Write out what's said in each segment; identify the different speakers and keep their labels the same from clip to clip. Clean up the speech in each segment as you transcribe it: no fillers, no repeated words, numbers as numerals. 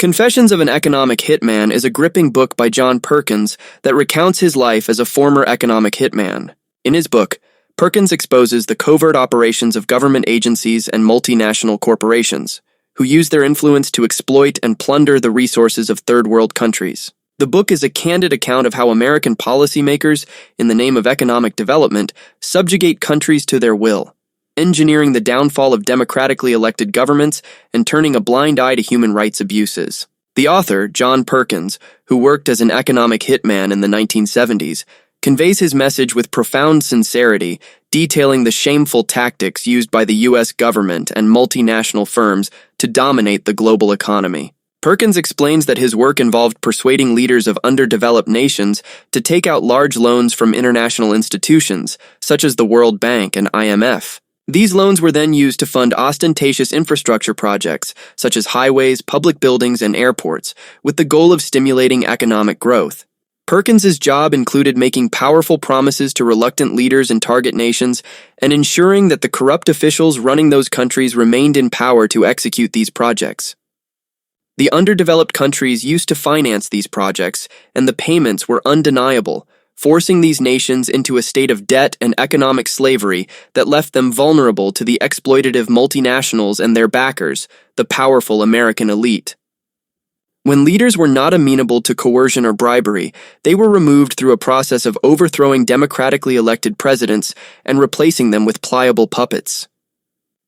Speaker 1: Confessions of an Economic Hitman is a gripping book by John Perkins that recounts his life as a former economic hitman. In his book, Perkins exposes the covert operations of government agencies and multinational corporations, who use their influence to exploit and plunder the resources of third-world countries. The book is a candid account of how American policymakers, in the name of economic development, subjugate countries to their will, engineering the downfall of democratically elected governments and turning a blind eye to human rights abuses. The author, John Perkins, who worked as an economic hitman in the 1970s, conveys his message with profound sincerity, detailing the shameful tactics used by the U.S. government and multinational firms to dominate the global economy. Perkins explains that his work involved persuading leaders of underdeveloped nations to take out large loans from international institutions, such as the World Bank and IMF. These loans were then used to fund ostentatious infrastructure projects, such as highways, public buildings, and airports, with the goal of stimulating economic growth. Perkins's job included making powerful promises to reluctant leaders in target nations and ensuring that the corrupt officials running those countries remained in power to execute these projects. The underdeveloped countries used to finance these projects, and the payments were undeniable, forcing these nations into a state of debt and economic slavery that left them vulnerable to the exploitative multinationals and their backers, the powerful American elite. When leaders were not amenable to coercion or bribery, they were removed through a process of overthrowing democratically elected presidents and replacing them with pliable puppets.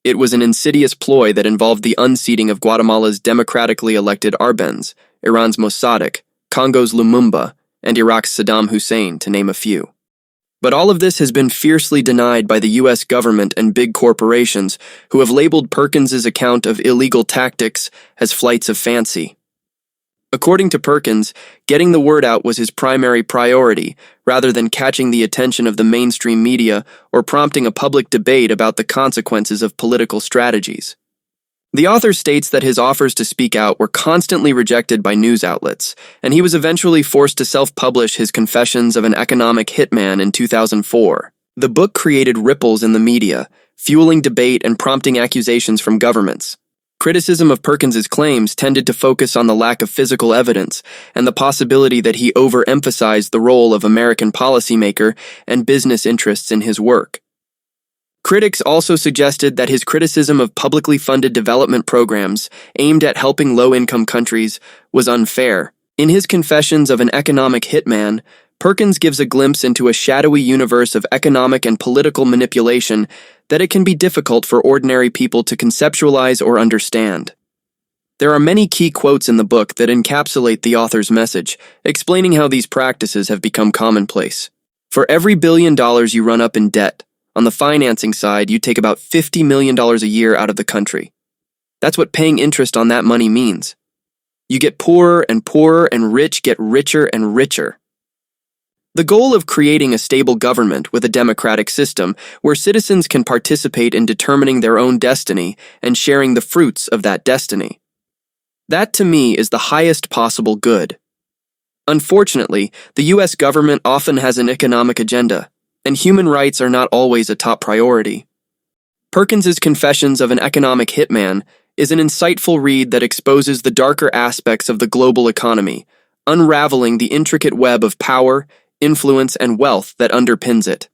Speaker 1: It was an insidious ploy that involved the unseating of Guatemala's democratically elected Arbens, Iran's Mossadegh, Congo's Lumumba, and Iraq's Saddam Hussein, to name a few. But all of this has been fiercely denied by the U.S. government and big corporations who have labeled Perkins's account of illegal tactics as flights of fancy. According to Perkins, getting the word out was his primary priority, rather than catching the attention of the mainstream media or prompting a public debate about the consequences of political strategies. The author states that his offers to speak out were constantly rejected by news outlets, and he was eventually forced to self-publish his Confessions of an Economic Hitman in 2004. The book created ripples in the media, fueling debate and prompting accusations from governments. Criticism of Perkins's claims tended to focus on the lack of physical evidence and the possibility that he overemphasized the role of American policymaker and business interests in his work. Critics also suggested that his criticism of publicly funded development programs aimed at helping low-income countries was unfair. In his Confessions of an Economic Hitman, Perkins gives a glimpse into a shadowy universe of economic and political manipulation that it can be difficult for ordinary people to conceptualize or understand. There are many key quotes in the book that encapsulate the author's message, explaining how these practices have become commonplace. For every $1 billion you run up in debt, on the financing side, you take about $50 million a year out of the country. That's what paying interest on that money means. You get poorer and rich get richer and richer. The goal of creating a stable government with a democratic system where citizens can participate in determining their own destiny and sharing the fruits of that destiny. That, to me, is the highest possible good. Unfortunately, the U.S. government often has an economic agenda, and human rights are not always a top priority. Perkins's Confessions of an Economic Hitman is an insightful read that exposes the darker aspects of the global economy, unraveling the intricate web of power, influence, and wealth that underpins it.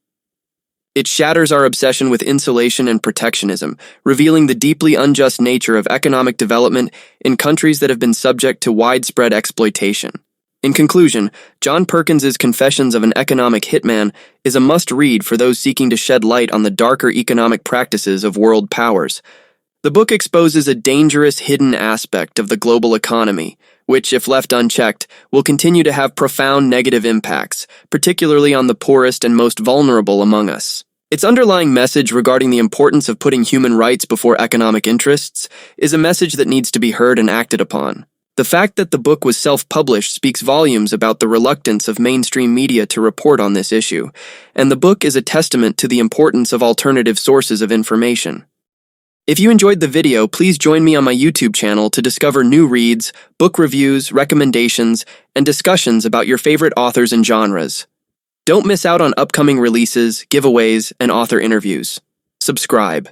Speaker 1: It shatters our obsession with insulation and protectionism, revealing the deeply unjust nature of economic development in countries that have been subject to widespread exploitation. In conclusion, John Perkins's Confessions of an Economic Hitman is a must-read for those seeking to shed light on the darker economic practices of world powers. The book exposes a dangerous hidden aspect of the global economy, which, if left unchecked, will continue to have profound negative impacts, particularly on the poorest and most vulnerable among us. Its underlying message regarding the importance of putting human rights before economic interests is a message that needs to be heard and acted upon. The fact that the book was self-published speaks volumes about the reluctance of mainstream media to report on this issue, and the book is a testament to the importance of alternative sources of information. If you enjoyed the video, please join me on my YouTube channel to discover new reads, book reviews, recommendations, and discussions about your favorite authors and genres. Don't miss out on upcoming releases, giveaways, and author interviews. Subscribe.